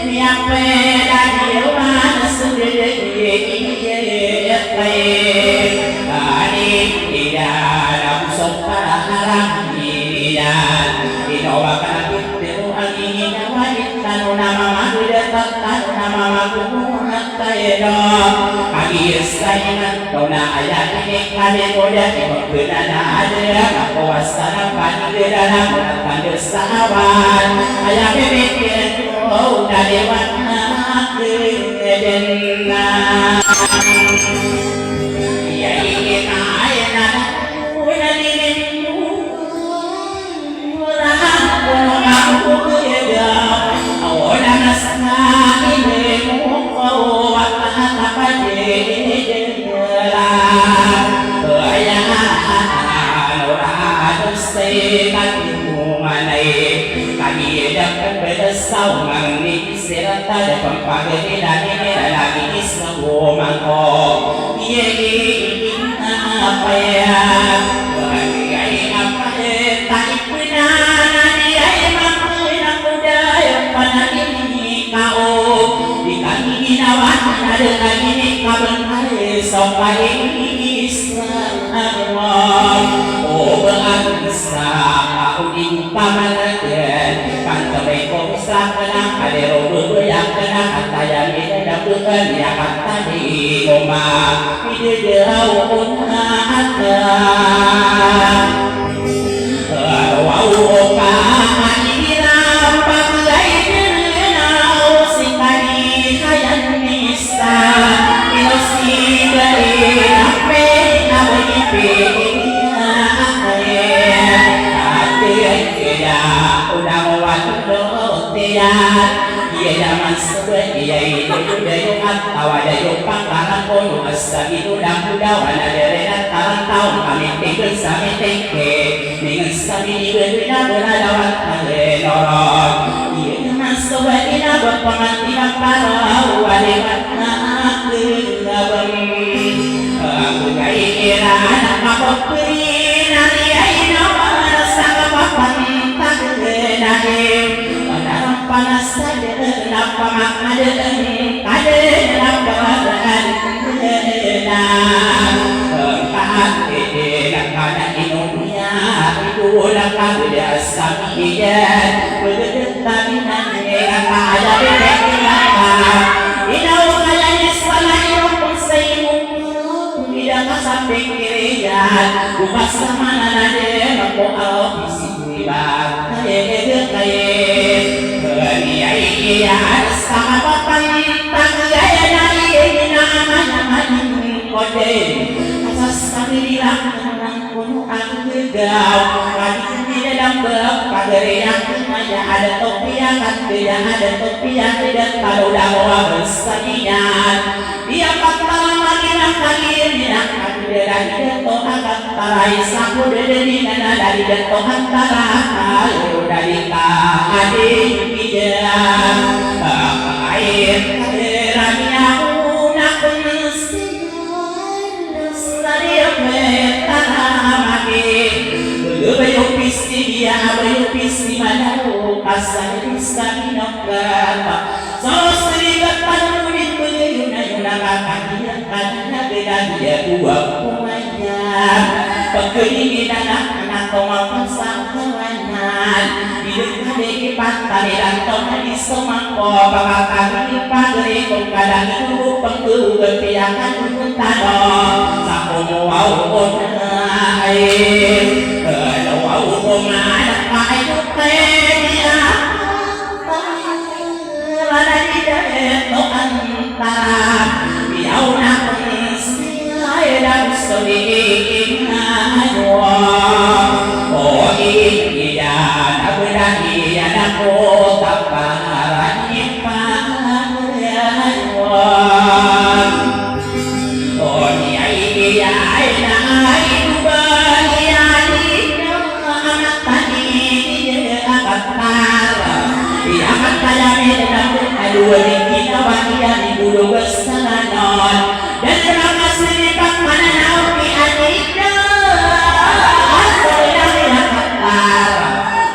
Niang pe da tayo kagisayan kau na ayat ini kali muda kena ada kawasan panderan pandesawan ayat mikir oh dari warna kedena ya ingin ayat sau mang ni serta de pampagani dani lagi ismu mangko ye apa ya bagai apa tai puna nani ai mangkuna budaya pada ini kau di kami nawan ada lagi ni kaban hari sampai Islam Allah oh bangsa aku di pamanakan kantai komsa kena kadero yang kena kata yang ini dapurkan ya kata di rumah ide jauh ada wow kaira pakai denau singkari kayan bisa ilusi dari ape ape iya zaman sebuah iya itu dayu tawa dayu pangkalan kono asa itu dan budawan ada renan tarang tahun kami tinggal sami tingke dengan sami berbeda beradawan kale norok iya zaman sebuah ina berpengantinan parau walimat kelabang aku gaya kira anak mabok beri nari aina rasa kapapan tak kenahim panas saja kenapa ada kenapa ada inunya itu lakar biasa dia berdetaan dengan ada inau kalian salah yang persemu tidak sampai kirian bukan sama nade mampu Allah isiba ya sahabatan tanggaya dari nama kode asas kami bilang pun aku gegau kami di dalam berpagari yang hanya ada topi yang ada topi yang tidak tahu dakwah bersanian dia kata lama kali dari deto akan tarai sapu dari nana dari deto antara ayo dari adi dia air kaderanya unak sari metanamake bayu pisti dia bayu pisti mana asal bisa minokkan sosri depan murid yuna dia karena beda dia dua pekeinginan anak tomakan sangkawanan di dekat di pantai dan tomat di semangko bakakan di pagri kadang itu pengku berpiakan untuk tanah sapu mau air kalau mau mana kayu dia ada di dalam antara biau nak dan sedih oh iya aku dan iya aku tak parah ipan oh iya itu bahagia di anak tadi dia akan parah dia akan tayang dalam dua kita bahagia di bulu besananon dan terima kasih mana naumi adiknya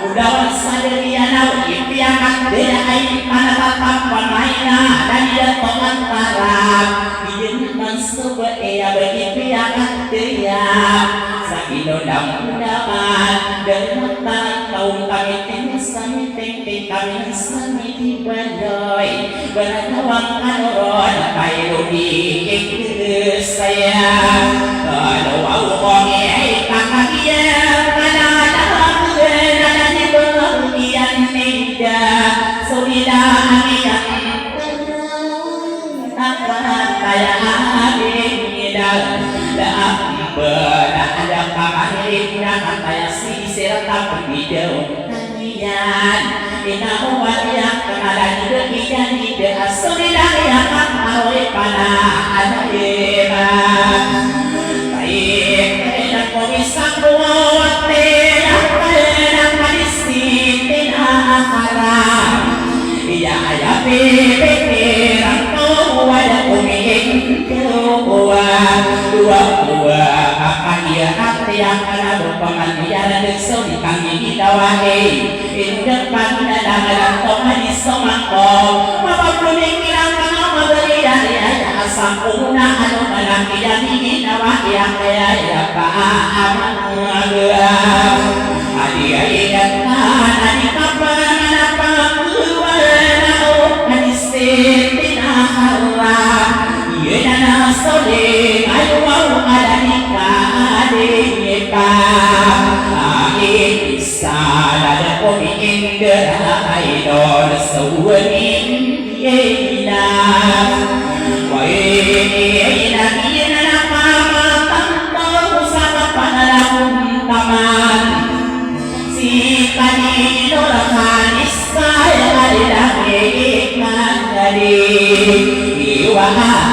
udah sadari anak impiakan dia air pada tatap pemaina dan dia pengantara dijadikan sebuah ia berimpiakan dia sakino daman dan mata kaum kami sami tinggi kami sami di badai beratawang anoron kaya kaya adinida benar ada kamarina kaya sisir tapi jauh kalian inawan yang kenalan dekian ide aslidah yang awe pada adira baik dan komisan buat dan hadisitin akhirat ya ya pikiran kau ada kuning dua akan dia hati yang ada berpengajian dan suri kami dawahi in depan dan toman isomako apa pemikiran kamu beri dari asam una anu menanti jadi dawahi yang kaya ya paham adia ingat adik kapan apa keluar hadisitina Allah yana sole ayu ada nikah adika sada komi indra idol sawani ina wa ina ina mama tanto sama panalahum taman si kani dorakan isai ada ikan dari iwahi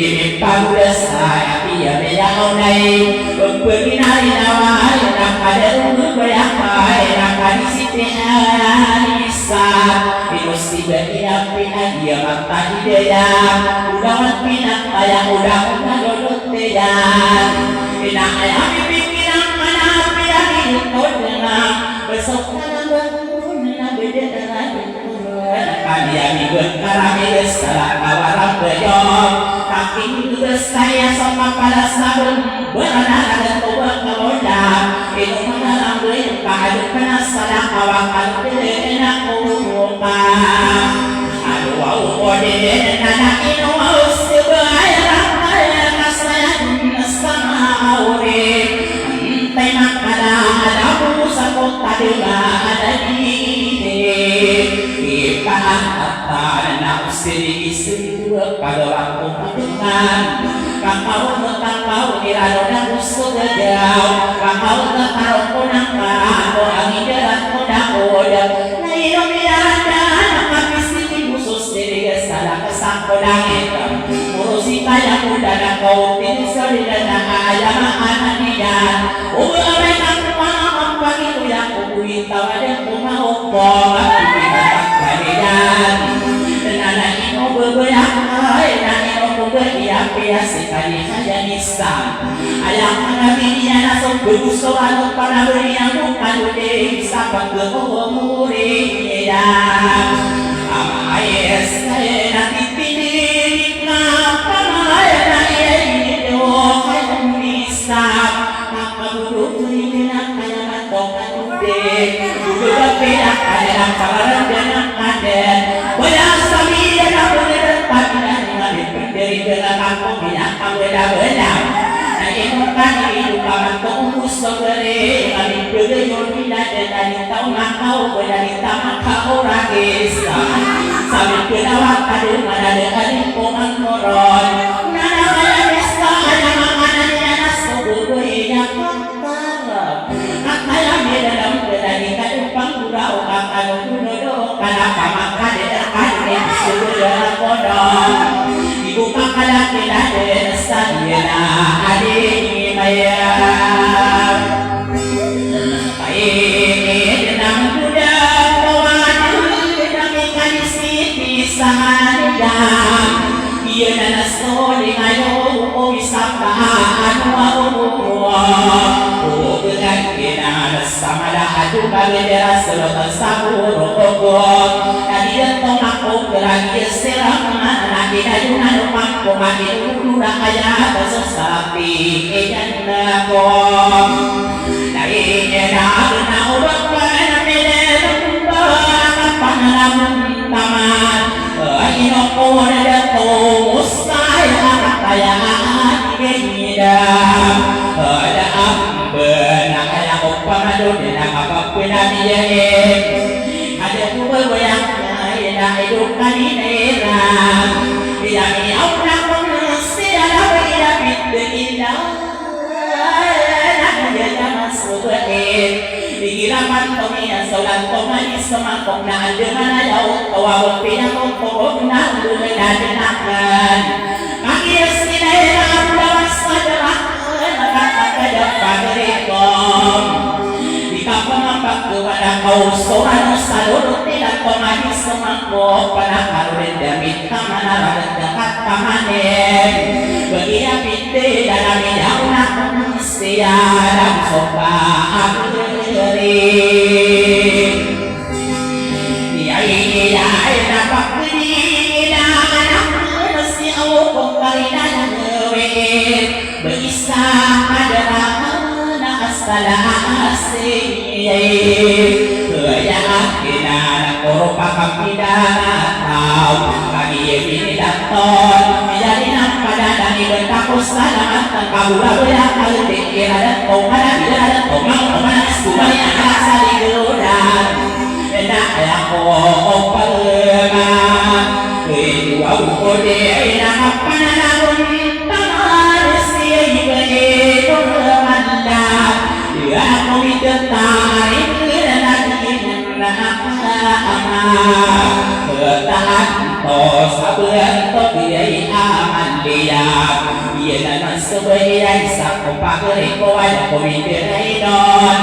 ini pandas saya dia beliau naik berpindah nawai nak ada berapa nak di sini Alisa ilusi dia pindah dia mata dia udah pindah ayah udah dodot dia pindah ayah pikiran mana pindah itu dengan besok kalian ikut kami salah kawaran bejong kaki saya sama pada sabun benar ada tobat kemoda itu mengalang beli kahaduk kena salah kawakan enak umuka aduh wau kode anak ini wau sebayar kaya kasayan sama aure tenak ada busa kota dua ada di istri dua kalau aku dengan kakau kakau nirano dan musuh gejau kakau kakau konang kakau angin derat konang oda nairo miranda nama bisiti khusus diri salah kesak konang itu urusi kaya muda dan kau tidak seri dan ayam anak dia ubah mereka kemana mampak itu yang kubuin tawa dan kumah opong sekali saja bisa ayam mengambilnya langsung berusaha para beri yang bukan udah bisa bangga murid ya ayah saya nanti pilih kenapa ayah ini doa yang bisa maka buruk dengan ayah mantongan udah juga beda ayah kawaran dengan aden banyak sekali yang benar pada dari dalam kampung yang kamu dah benar. Nanti bukan hidup kamu tunggus seberi. Kami beli yurina dari tahu makau dari tamak kau ragisa. Sambil kedawat kadu mana dari koman koron. Nana kaya desa ada makanan yang nasubu yang kotor. Akaya dalam dari kadu panggurau kakadu kunodo. Kenapa makan dari sudah kodok. Ibu kakak tidak desanya adik maya baik dengan kuda kawan dengan ikan siti sahanda ia dan soli ayo wisata anu dengan kita sama dah adu bendera selatan sabur rokok dan tomak geragi serang kita juga lupa kumati dulu dah kaya sesapi ikan nakong dari dah benar urat pada beda kapan lamun taman inoko ada tos saya kaya beda ada benar kaya opamado dan apapun dia ada kubur yang hidup kali era bulan komanis semangkok na dengan ayaw kawawag pinakong na ulay na dinakan kakiyas kinaya ang lawas sa darakan nakakakadang pagrikom di ka pamapaggawa na kausuran sa lulot nila komanis semangkok panakaroon damit ka manaragad dapat kamanin bagiya pinte dalam iyaw na siya dalam sopa akhiri Yai napakdina anak si awok karina ngewet bisa adalah asala asih yakin anak korupa kapidana tahu kami ini daton menjadi pada dari bertapus salaman kabula boleh kali pikir ada komana tidak ada komang semuanya rasa digodan enak ya kopelan kedua kode enak apa namun tangan si begitu manda dia kami tertarik dan bertahan tos sabar tos biaya aman dia dia dan sebagai sakko pagari ko ada komite don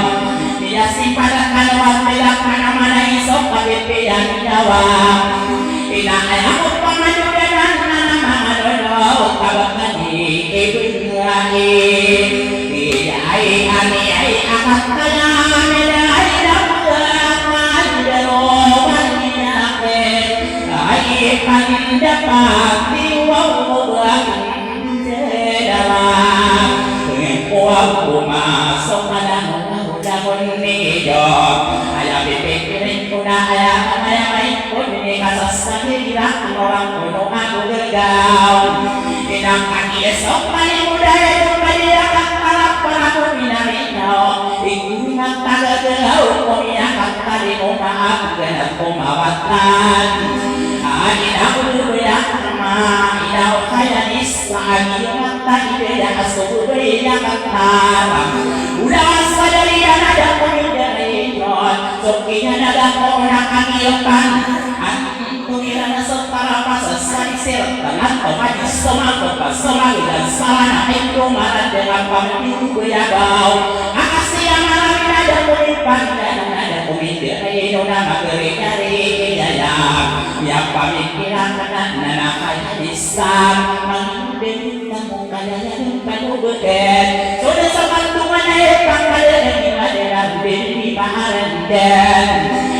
dia simpan kalawat belak mana isok kabepean jawa ina ayam pamajudan nama madono kabakani ibu ngai dia ai akat kaya medai dapat dapat diwawang dalam pengempuan masuk daun nido ayah pikirin kuna ayah main pun ini kasas kira orang kuno aku gegau inang kaki esok paling muda itu dia kalap perahu minamino ingat tangga gegau komiya kali maaf genap komawatan Ina ulu ya ma ina kaya nisani mata ide ya asubu ya kata udah sadari ada komidari yon sokinya ada kona kangiokan antumira nasotara pasasari sir tangan komadi soma dan salana itu marah dengan pamitu ya bau akasi yang malam ada komipan dan ada komidari nona mageri ya pamikiran na kaya isang mangindin kamu kaya yang kamu beken sudah sepantungan ay pangkalan ni madera di baharan dan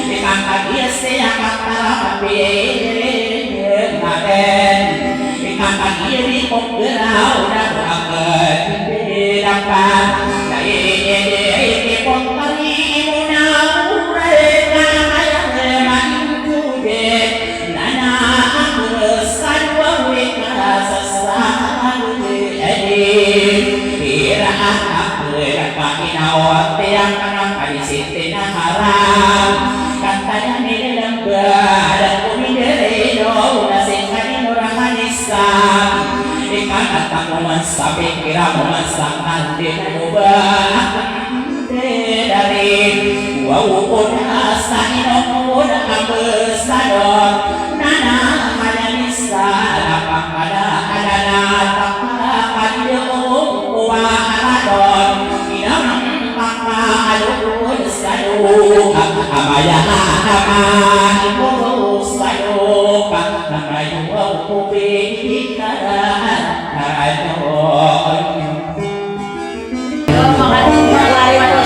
ikang kagia siya kakarapapi naden ikang kagia di poggerau na berakan di dapat na ini pogkari muna ureka kaya mantude yang kanang kali siti na haram katanya ni lembah dan kumidere do nasing kani murahan islam ikan atang memansabi kira memansakan di ubah dari wawupun asani nomor ambesador nana hanya nisa lapang pada adana takkan diumwa haradon alun sadu amaya ama ibu sadu amayu kubi karan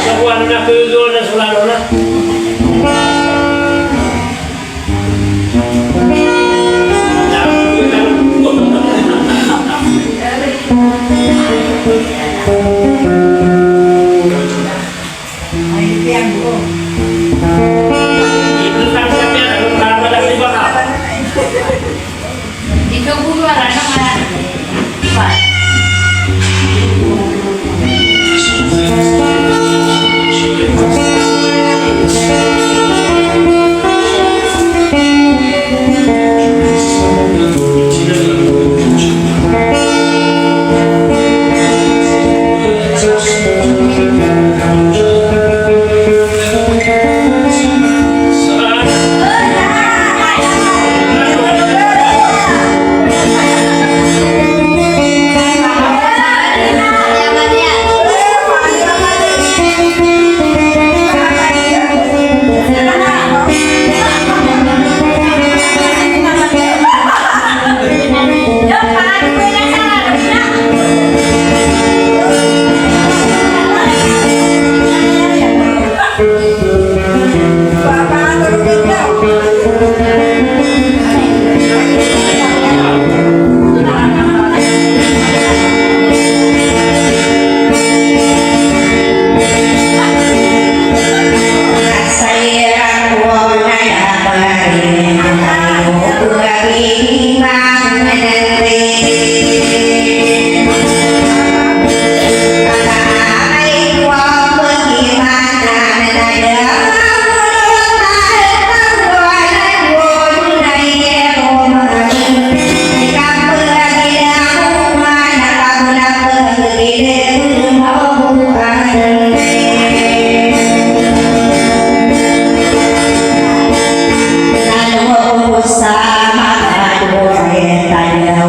sebuah nuna kuzul dan sulanona Ikaw bulu ara naman. Sama dua tanya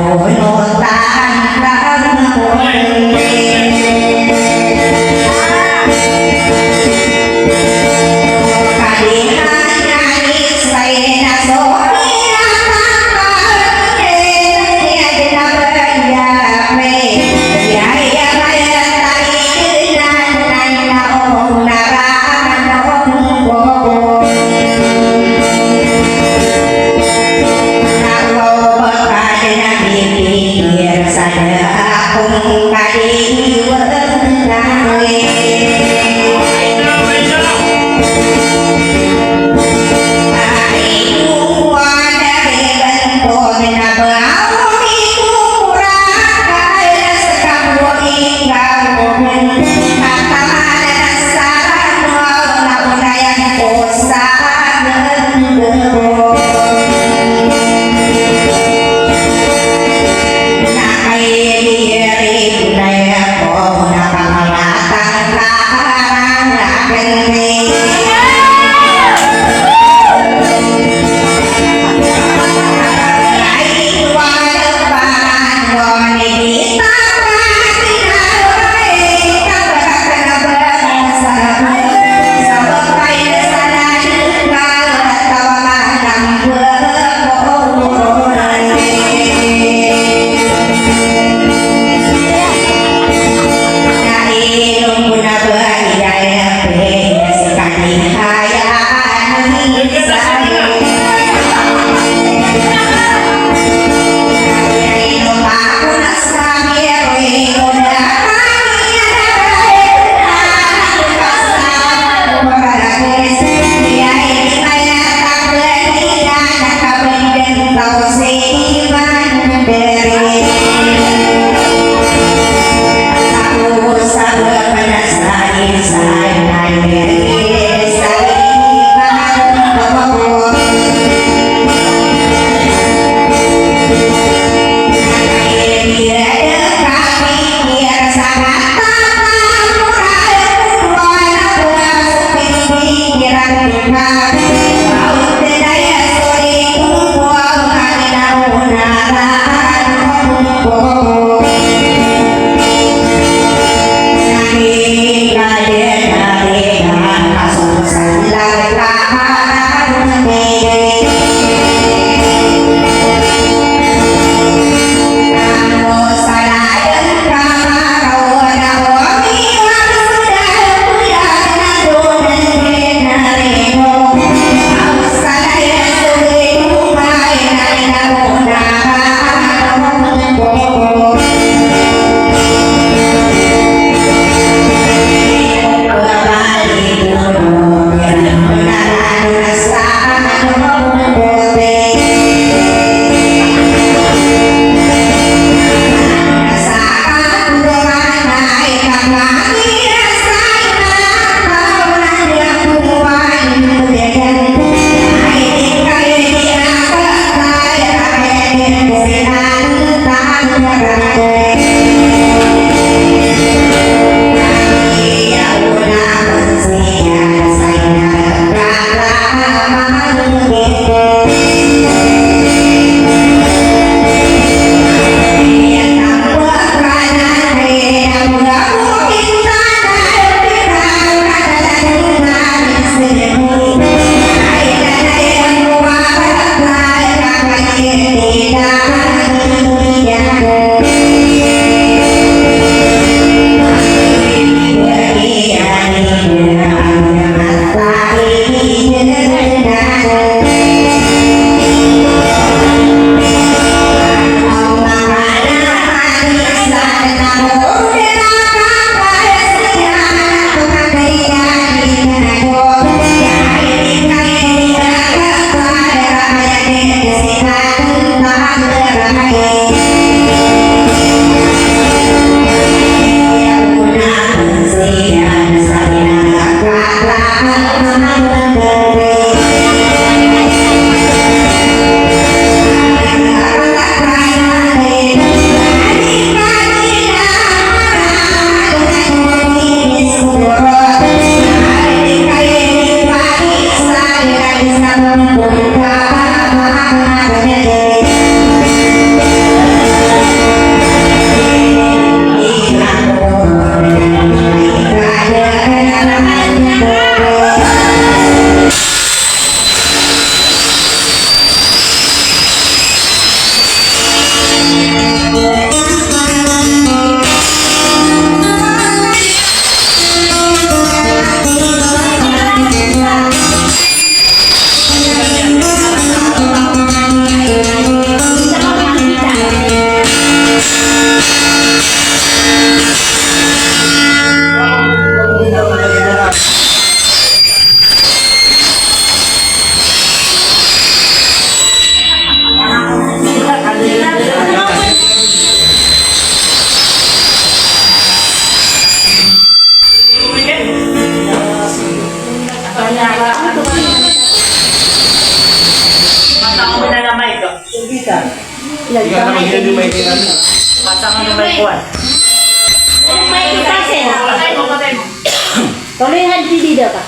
Tuloy nga dito ka.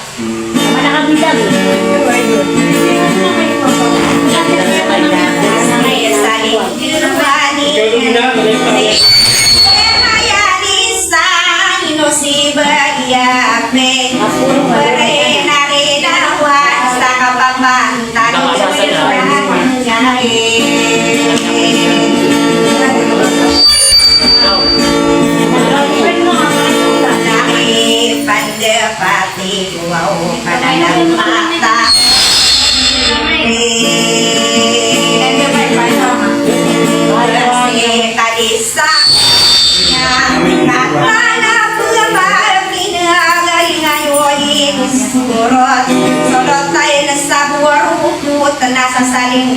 Sama nakabida mo. Nasa saling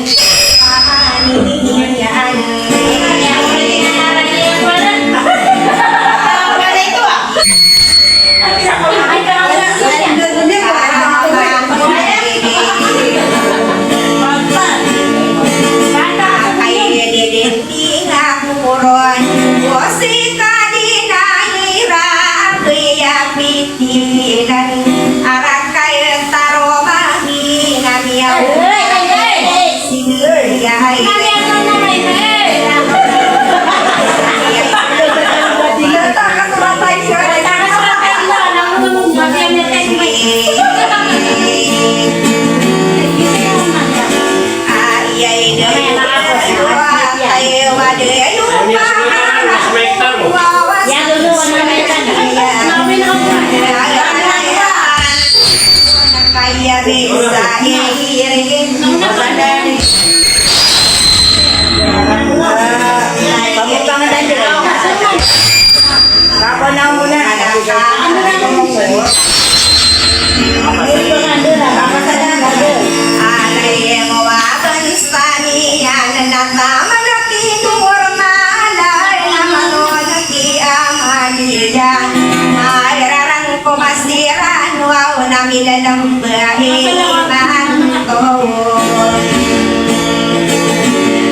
nilalang bahiman ko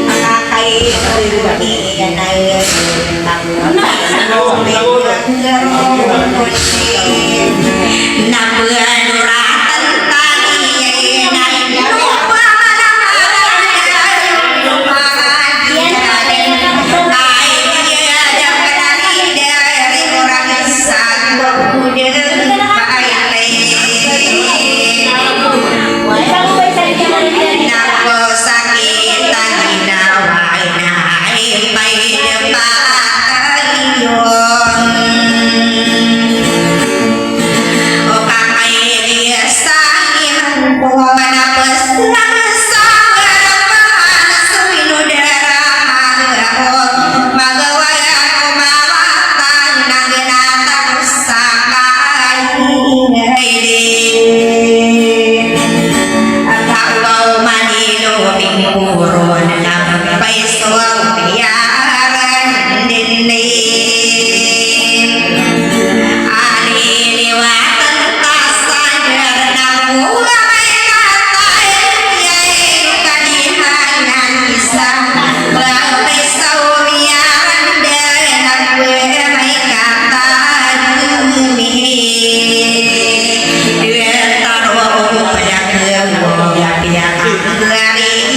makakainiyan ay naburaduratan tayo na o kakay biaran dinding ali liwatan tasadar namu mereka tayai kadihanan bisa bagai saumian dan mereka tadumi dia taruh pada kebuah dia dari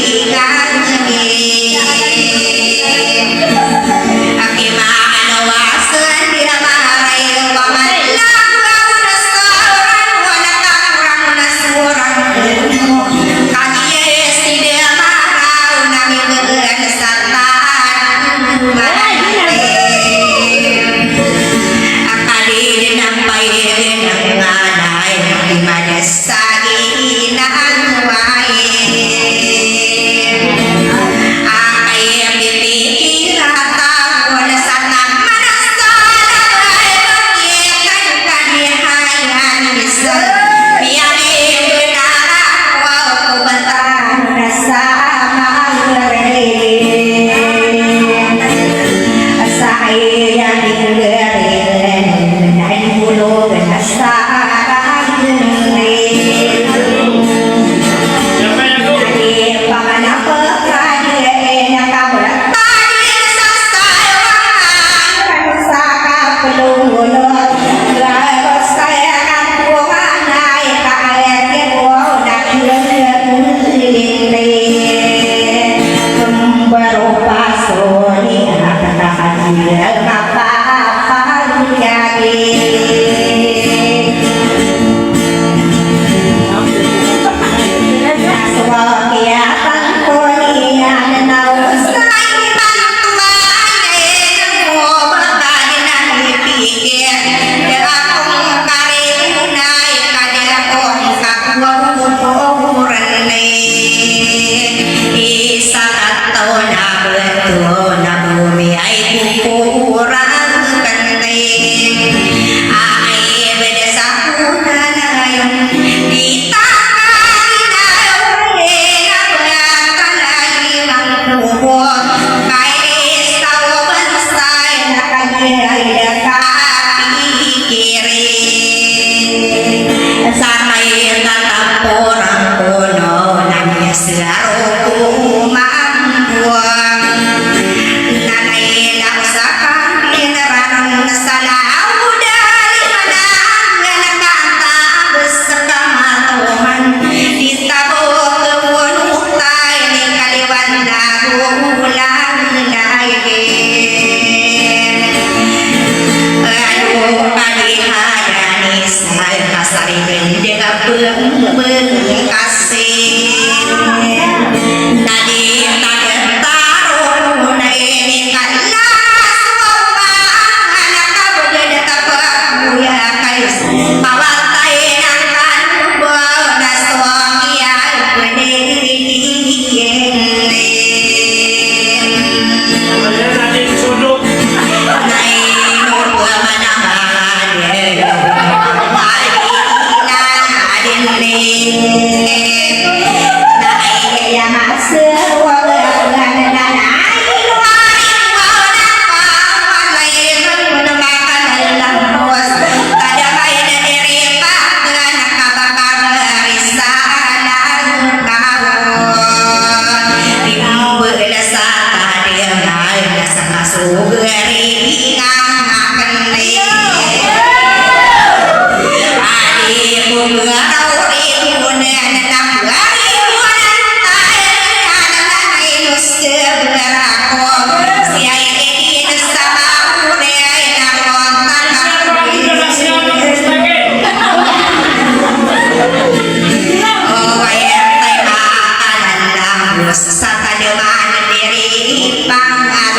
Sesat ada mana diri pangat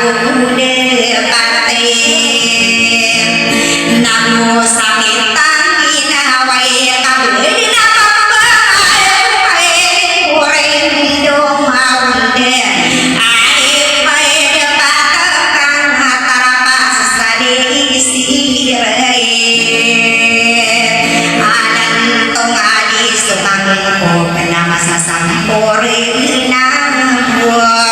ude pate namo sakitan inawai kabeh napapae ureng dong aunde ai pae depakan hatarapas sade isire anan tong adi sumangko penama sasampore nang buang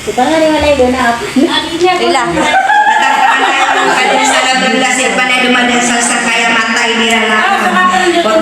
Kita nga ni malay doon na ako. Ila. Kadang sa labing sip pa na dumadasal sa kaya matay nila na. Huwag